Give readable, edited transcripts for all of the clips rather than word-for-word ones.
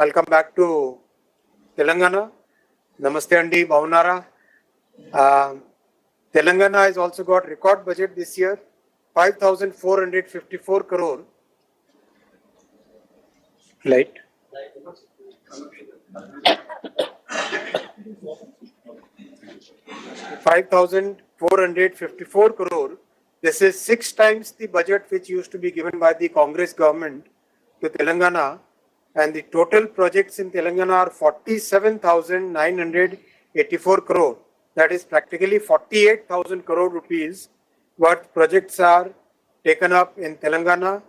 I'll come back to Telangana. Namaste Andi, Bhavnara. Telangana has also got record budget this year, 5,454 crore. Light. 5,454 crore. This is 6 times the budget which used to be given by the Congress government to Telangana, and the total projects in Telangana are 47,984 crore. That is practically 48,000 crore rupees worth projects are taken up in Telangana.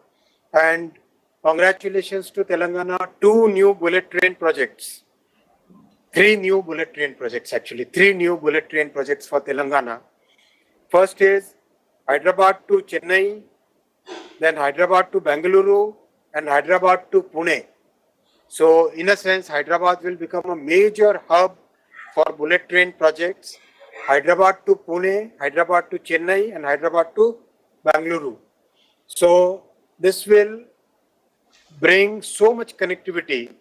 And congratulations to Telangana, 2 new bullet train projects. 3 new bullet train projects actually, 3 new bullet train projects for Telangana. First is Hyderabad to Chennai, then Hyderabad to Bengaluru, and Hyderabad to Pune. So in a sense, Hyderabad will become a major hub for bullet train projects. Hyderabad to Pune, Hyderabad to Chennai, and Hyderabad to Bengaluru. So this will bring so much connectivity.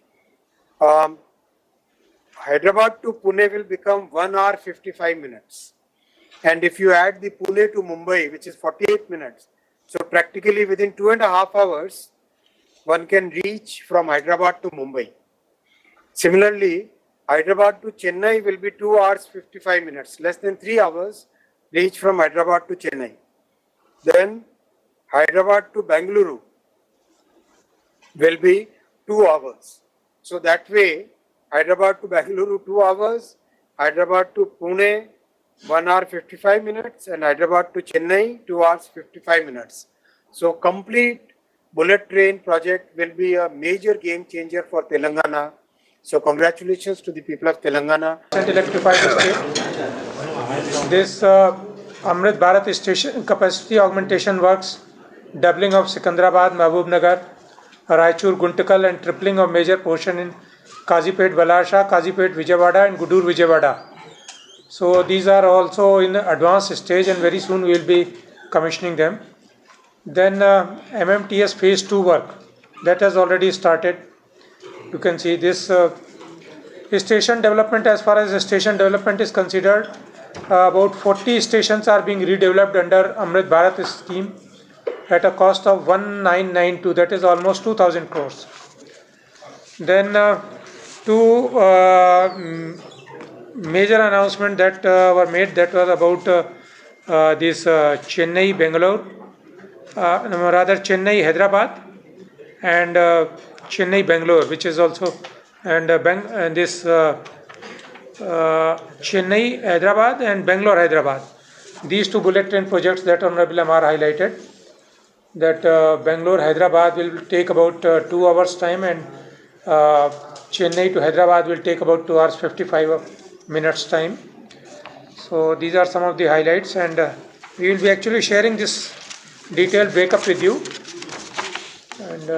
Hyderabad to Pune will become 1 hour 55 minutes. And if you add the Pune to Mumbai, which is 48 minutes, so practically within 2.5 hours, one can reach from Hyderabad to Mumbai. Similarly, Hyderabad to Chennai will be 2 hours 55 minutes, less than 3 hours, reach from Hyderabad to Chennai. Then Hyderabad to Bengaluru will be 2 hours. So that way, Hyderabad to Bengaluru 2 hours, Hyderabad to Pune 1 hour 55 minutes, and Hyderabad to Chennai 2 hours 55 minutes. So complete bullet train project will be a major game changer for Telangana. So congratulations to the people of Telangana. Electrified state. This Amrit Bharat station capacity augmentation works, doubling of Secunderabad, Mahbubnagar, Raichur, Guntakal, and tripling of major portion in Kazipet, Balasha, Kazipet, Vijayawada, and Gudur, Vijayawada. So these are also in advanced stage, and very soon we will be commissioning them. Then MMTS phase 2 work that has already started. You can see this station development. As far as the station development is considered, about 40 stations are being redeveloped under Amrit Bharat scheme at a cost of 1992, that is almost 2,000 crores. Then two major announcements that were made, that was about this Chennai Bangalore, rather Chennai Hyderabad, and Chennai Bangalore, which is also, and this Chennai Hyderabad and Bangalore Hyderabad. These 2 bullet train projects that Honorable Amar highlighted, that Bangalore Hyderabad will take about 2 hours time, and Chennai to Hyderabad will take about 2 hours 55 minutes time. So these are some of the highlights, and we will be actually sharing this detailed breakup with you. And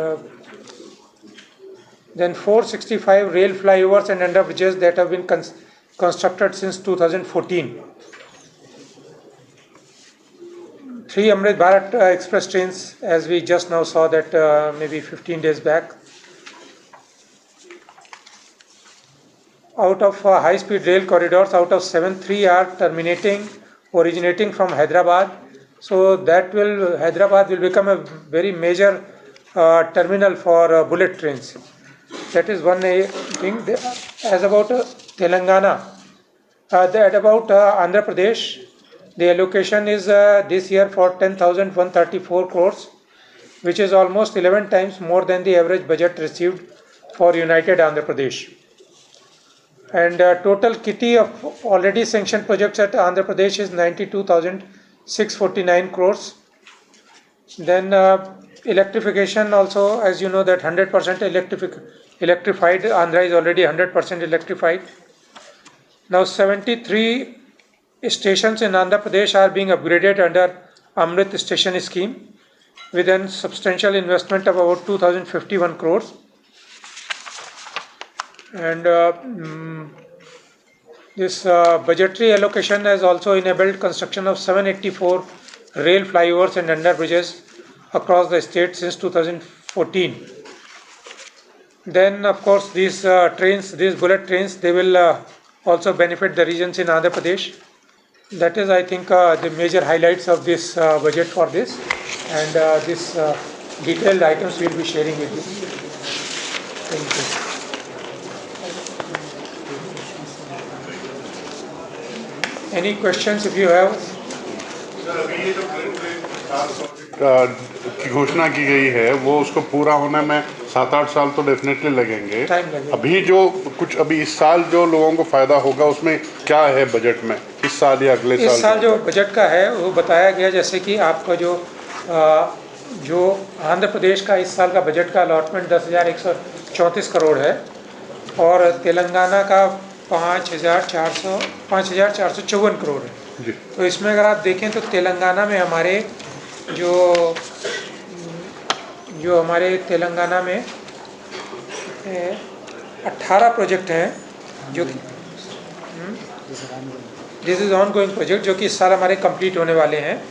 then 465 rail flyovers and underbridges that have been constructed since 2014. 3 Amrit Bharat express trains, as we just now saw that maybe 15 days back. Out of high-speed rail corridors, out of 7, 3 are originating from Hyderabad. So that will, Hyderabad will become a very major terminal for bullet trains. That is one thing. As about Telangana, that about Andhra Pradesh, the allocation is this year for 10,134 crores, which is almost 11 times more than the average budget received for United Andhra Pradesh. And total kitty of already sanctioned projects at Andhra Pradesh is 92,649 crores. Then electrification also, as you know, that 100% electrified. Andhra is already 100% electrified. Now 73 stations in Andhra Pradesh are being upgraded under Amrit Station scheme with a substantial investment of about 2,051 crores. And this budgetary allocation has also enabled construction of 784 rail flyovers and underbridges across the state since 2014. Then, of course, these trains, these bullet trains, they will also benefit the regions in Andhra Pradesh. That is, I think, the major highlights of this budget for this, and this detailed items we will be sharing with you. Thank you. Any questions if you have? की घोषणा की गई है वो उसको पूरा होने में 7-8 साल तो डेफिनेटली लगेंगे। Time लगेगा। अभी जो कुछ अभी इस साल जो लोगों को फायदा होगा उसमें क्या है बजट में, इस साल या अगले साल? इस साल जो बजट का है वो बताया गया, जैसे कि आपका जो आंध्र प्रदेश का इस साल का बजट का अलॉटमेंट 10,134 करोड़ है, और तेलंगाना का 5,454 करोड़ है जी। तो इसमें अगर आप देखें तो तेलंगाना में हमारे जो हमारे तेलंगाना में 18 प्रोजेक्ट हैं जो this is on going project जो कि इस साल हमारे कंप्लीट होने वाले हैं।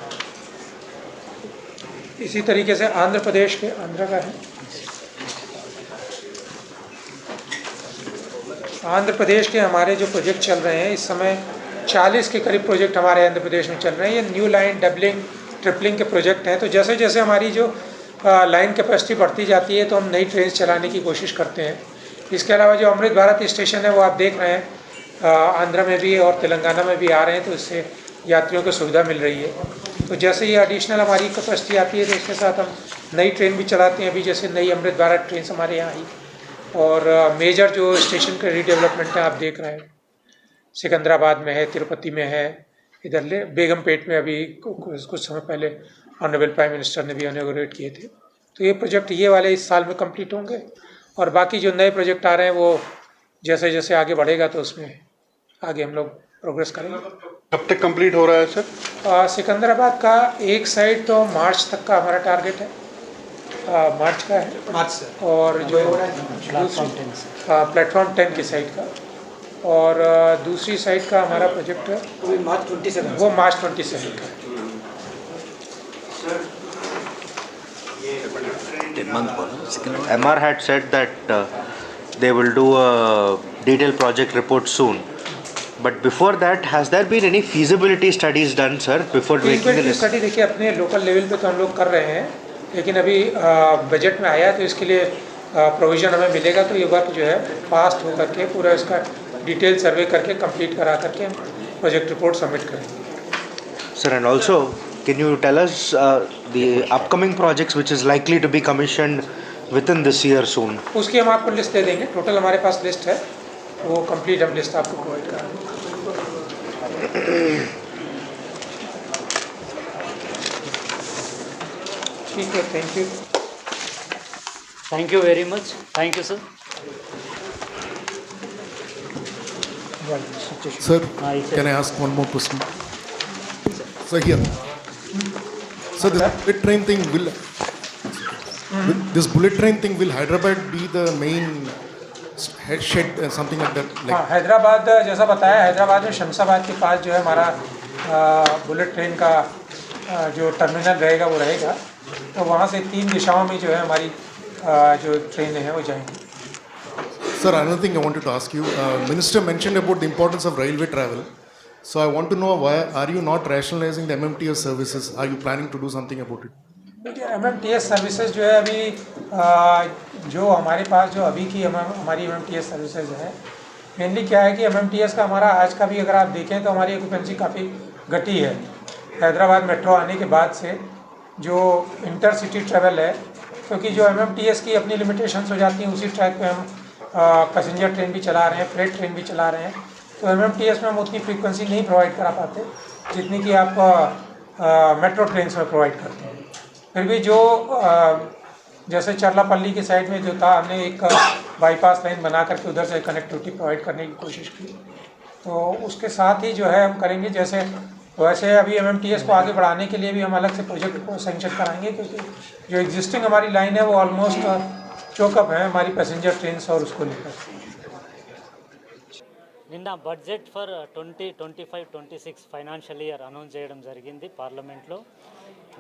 इसी तरीके से आंध्र प्रदेश के आंध्र का है, आंध्र प्रदेश के हमारे जो प्रोजेक्ट चल रहे हैं इस समय 40 के करीब प्रोजेक्ट हमारे आंध्र प्रदेश में चल रहे हैं। ये न्यू लाइन डबलिंग ट्रिपलिंग के प्रोजेक्ट हैं। तो जैसे जैसे हमारी जो लाइन कैपेसिटी बढ़ती जाती है तो हम नई ट्रेन चलाने की कोशिश करते हैं। इसके अलावा जो अमृत भारत स्टेशन है वो आप देख रहे हैं आंध्र में भी और तेलंगाना में भी आ रहे हैं, तो इससे यात्रियों को सुविधा मिल रही है। तो जैसे ये एडिशनल हमारी कैपेसिटी आती है तो इसके साथ हम नई ट्रेन भी चलाते हैं। अभी जैसे नई अमृत भारत ट्रेन हमारे यहाँ आई, और मेजर जो स्टेशन के रीडेवलपमेंट है आप देख रहे हैं, सिकंदराबाद में है, तिरुपति में है, इधर बेगमपेट में अभी कुछ समय पहले ऑनरेबल प्राइम मिनिस्टर ने भी इनॉग्रेट किए थे। तो ये प्रोजेक्ट ये वाले इस साल में कंप्लीट होंगे, और बाकी जो नए प्रोजेक्ट आ रहे हैं वो जैसे जैसे आगे बढ़ेगा तो उसमें आगे हम लोग प्रोग्रेस करेंगे। कब तक कंप्लीट हो रहा है सर? सिकंदराबाद का एक साइड तो मार्च तक का हमारा टारगेट है, मार्च का है, मार्च से, और जो प्लेटफॉर्म 10 की साइड का, और दूसरी साइड का हमारा प्रोजेक्ट है वो मार्च 27 वो मार्च 27 का है। MR had said that they will do a detailed project report soon. But before that, has there been any feasibility studies done, sir, before making the list? Study देखिए अपने लोकल लेवल पे तो हम लोग कर रहे हैं, लेकिन अभी बजट में आया तो इसके लिए प्रोविज़न हमें मिलेगा, तो ये वर्क जो है फास्ट हो करके पूरा इसका डिटेल सर्वे करके कंप्लीट करा करके हम प्रोजेक्ट रिपोर्ट सबमिट करेंगे। Sir, and also, can you tell us the upcoming projects which is likely to be commissioned within this year soon? उसकी हम आपको लिस्ट दे देंगे, टोटल हमारे पास लिस्ट है, वो कंप्लीट हम लिस्ट आपको प्रोवाइड कराएंगे। ठीक है, thank you. Thank you very much. Thank you, sir. Sir, Hi, sir. can I ask one more question? So here, so this bullet train thing will Hyderabad be the main head shed something like that? हाँ, हैदराबाद जैसा बताया, हैदराबाद में शमशाबाद के पास जो है हमारा bullet train का जो टर्मिनल रहेगा वो रहेगा, तो वहाँ से 3 दिशाओं में जो है हमारी जो ट्रेन है वो जाएंगी। Sir, another thing I wanted to ask you. Minister mentioned about the importance of railway travel. So I want to know, why are you not rationalizing the MMTS services? Are you planning to do something about it? देखिए MMTS services जो है अभी जो हमारे पास जो अभी की हमारी MMTS सर्विसेज है, मेनली क्या है कि MMTS का हमारा आज का भी अगर आप देखें तो हमारी ऑक्यूपेंसी काफ़ी घटी है। हैदराबाद मेट्रो आने के बाद से जो इंटरसिटी ट्रैवल है, क्योंकि जो MMTS की अपनी लिमिटेशंस हो जाती हैं, उसी ट्रैक पे हम पैसेंजर ट्रेन भी चला रहे हैं, फ्रेट ट्रेन भी चला रहे हैं, तो MMTS में हम उतनी फ्रीक्वेंसी नहीं प्रोवाइड करा पाते जितनी कि आप मेट्रो ट्रेन्स में प्रोवाइड करते हैं। फिर भी जो जैसे चरलापल्ली की साइड में जो था, हमने एक बाईपास लाइन बना करके उधर से कनेक्टिविटी प्रोवाइड करने की कोशिश की, तो उसके साथ ही जो है हम करेंगे। जैसे वैसे अभी MMTS को आगे बढ़ाने के लिए भी हम अलग से प्रोजेक्ट को सैंक्शन कराएंगे, क्योंकि जो एग्जिस्टिंग हमारी लाइन है वो ऑलमोस्ट चोकअप है हमारी पैसेंजर ट्रेन्स और उसको लेकर। నిన్న budget for 2025-26 financial year announce చేయడం జరిగింది పార్లమెంట్లో.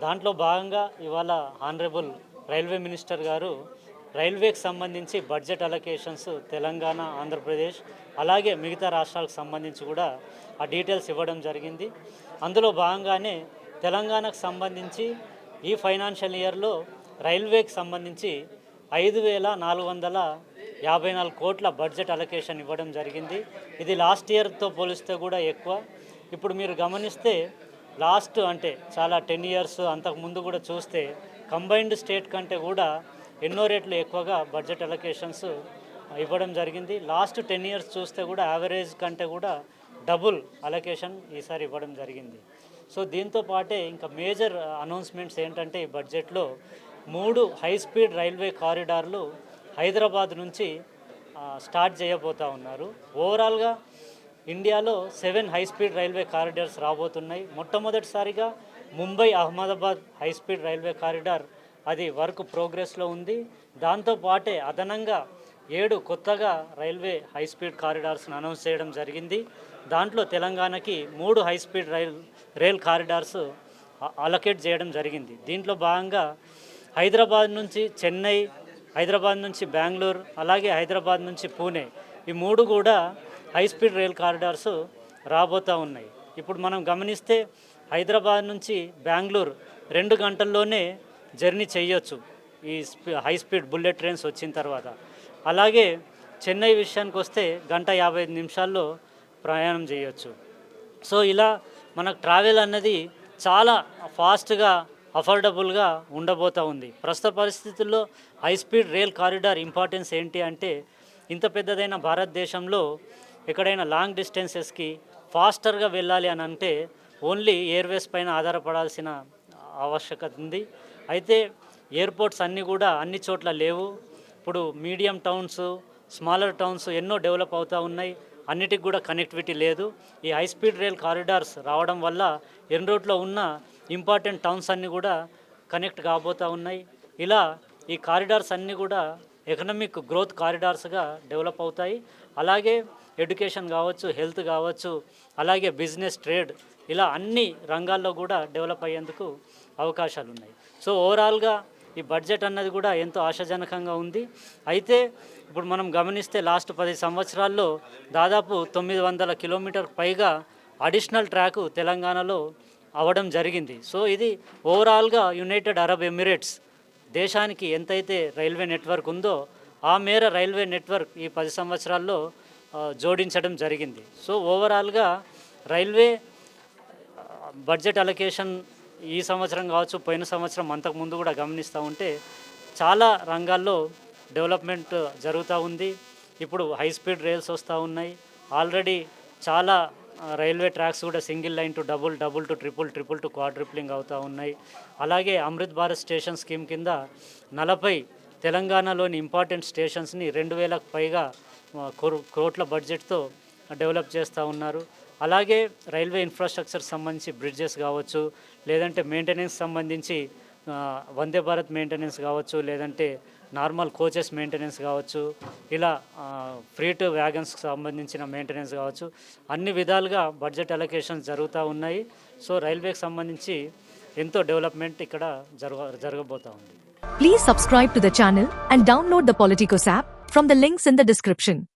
దాంట్లో భాగంగా ఇవాళ ఆనరబుల్ రైల్వే మినిస్టర్ గారు రైల్వేకి సంబంధించి బడ్జెట్ అలొకేషన్స్ తెలంగాణ, ఆంధ్రప్రదేశ్ అలాగే మిగతా రాష్ట్రాలకు సంబంధించి కూడా ఆ డీటెయిల్స్ ఇవ్వడం జరిగింది. అందులో భాగంగానే తెలంగాణకు సంబంధించి ఈ ఫైనాన్షియల్ ఇయర్లో రైల్వేకి సంబంధించి 5,454 కోట్ల బడ్జెట్ అలొకేషన్ ఇవ్వడం జరిగింది. ఇది లాస్ట్ ఇయర్తో పోలిస్తే కూడా ఎక్కువ. ఇప్పుడు మీరు గమనిస్తే లాస్ట్ అంటే చాలా 10 ఇయర్స్ అంతకుముందు కూడా చూస్తే కంబైన్డ్ స్టేట్ కంటే కూడా ఎన్నో రేట్లు ఎక్కువగా బడ్జెట్ అలొకేషన్స్ ఇవ్వడం జరిగింది. లాస్ట్ 10 ఇయర్స్ చూస్తే కూడా యావరేజ్ కంటే కూడా డబుల్ అలొకేషన్ ఈసారి ఇవ్వడం జరిగింది. సో దీంతో పాటే ఇంకా మేజర్ అనౌన్స్మెంట్స్ ఏంటంటే ఈ బడ్జెట్లో 3 హై స్పీడ్ రైల్వే కారిడార్లు హైదరాబాద్ నుంచి స్టార్ట్ చేయబోతూ ఉన్నారు. ఓవరాల్గా ఇండియాలో 7 హై స్పీడ్ రైల్వే కారిడార్స్ రాబోతున్నాయి. మొట్టమొదటిసారిగా Mumbai Ahmedabad high speed railway corridor అది వర్క్ ప్రోగ్రెస్లో ఉంది. దాంతోపాటే అదనంగా 7 కొత్తగా రైల్వే హై స్పీడ్ కారిడార్స్ను అనౌన్స్ చేయడం జరిగింది. దాంట్లో తెలంగాణకి 3 high speed rail corridors allocate చేయడం జరిగింది. దీంట్లో భాగంగా హైదరాబాద్ నుంచి చెన్నై, హైదరాబాద్ నుంచి బెంగళూరు, అలాగే హైదరాబాద్ నుంచి పూణే, ఈ 3 కూడా హై స్పీడ్ రైల్ కారిడార్స్ రాబోతూ ఉన్నాయి. ఇప్పుడు మనం గమనిస్తే హైదరాబాద్ నుంచి బెంగళూరు 2 గంటల్లోనే జర్నీ చేయొచ్చు ఈ హై స్పీడ్ బుల్లెట్ ట్రైన్స్ వచ్చిన తర్వాత. అలాగే చెన్నై విషయానికి వస్తే 1:55 నిమిషాల్లో ప్రయాణం చేయొచ్చు. సో ఇలా మనకు ట్రావెల్ అన్నది చాలా ఫాస్ట్గా, అఫోర్డబుల్గా ఉండబోతూ ఉంది. ప్రస్తుత పరిస్థితుల్లో high speed rail corridor importance ఏంటి అంటే, ఇంత పెద్దదైన భారతదేశంలో ఎక్కడైనా లాంగ్ డిస్టెన్సెస్కి ఫాస్టర్గా వెళ్ళాలి అని అంటే ఓన్లీ ఎయిర్వేస్ పైన ఆధారపడాల్సిన ఆవశ్యకత ఉంది. అయితే ఎయిర్పోర్ట్స్ అన్నీ కూడా అన్ని చోట్ల లేవు. ఇప్పుడు మీడియం టౌన్స్, స్మాలర్ టౌన్స్ ఎన్నో డెవలప్ అవుతూ ఉన్నాయి. అన్నిటికి కూడా కనెక్టివిటీ లేదు. ఈ హై స్పీడ్ రైల్ కారిడార్స్ రావడం వల్ల ఎన్ రోడ్లో ఉన్న ఇంపార్టెంట్ టౌన్స్ అన్నీ కూడా కనెక్ట్ కాబోతూ ఉన్నాయి. ఇలా ఈ కారిడార్స్ అన్నీ కూడా ఎకనామిక్ గ్రోత్ కారిడార్స్గా డెవలప్ అవుతాయి. అలాగే ఎడ్యుకేషన్ కావచ్చు, హెల్త్ కావచ్చు, అలాగే బిజినెస్, ట్రేడ్, ఇలా అన్ని రంగాల్లో కూడా డెవలప్ అయ్యేందుకు అవకాశాలు ఉన్నాయి. సో ఓవరాల్గా ఈ బడ్జెట్ అన్నది కూడా ఎంతో ఆశాజనకంగా ఉంది. అయితే ఇప్పుడు మనం గమనిస్తే లాస్ట్ 10 సంవత్సరాల్లో దాదాపు 900 కిలోమీటర్ పైగా అడిషనల్ ట్రాక్ తెలంగాణలో అవ్వడం జరిగింది. సో ఇది ఓవరాల్గా యునైటెడ్ అరబ్ ఎమిరేట్స్ దేశానికి ఎంతైతే రైల్వే నెట్వర్క్ ఉందో ఆ మేర రైల్వే నెట్వర్క్ ఈ 10 సంవత్సరాల్లో జోడించడం జరిగింది. సో ఓవరాల్గా రైల్వే బడ్జెట్ అలొకేషన్ ఈ సంవత్సరం కావచ్చు, పోయిన సంవత్సరం అంతకుముందు కూడా గమనిస్తూ ఉంటే చాలా రంగాల్లో డెవలప్మెంట్ జరుగుతూ ఉంది. ఇప్పుడు హై స్పీడ్ రైల్స్ వస్తూ ఉన్నాయి. ఆల్రెడీ చాలా రైల్వే ట్రాక్స్ కూడా single line to double, double to triple, triple to quadrupling అవుతూ ఉన్నాయి. అలాగే అమృత్ భారత్ స్టేషన్ స్కీమ్ కింద 40 తెలంగాణలోని ఇంపార్టెంట్ స్టేషన్స్ని 2,000కు పైగా కోట్ల బడ్జెట్తో డెవలప్ చేస్తూ ఉన్నారు. అలాగే రైల్వే ఇన్ఫ్రాస్ట్రక్చర్ సంబంధించి బ్రిడ్జెస్ కావచ్చు, లేదంటే మెయింటెనెన్స్ సంబంధించి వందే భారత్ మెయింటెనెన్స్ కావచ్చు, లేదంటే నార్మల్ కోచెస్ మెయింటెనెన్స్ కావచ్చు, ఇలా ఫ్రీ టు వ్యాగన్స్కి సంబంధించిన మెయింటెనెన్స్ కావచ్చు, అన్ని విధాలుగా బడ్జెట్ అలొకేషన్స్ జరుగుతూ ఉన్నాయి. సో రైల్వేకి సంబంధించి ఎంతో డెవలప్మెంట్ ఇక్కడ జరగబోతూ ఉంది. Please subscribe to the channel and download the Politicos app from the links in the description.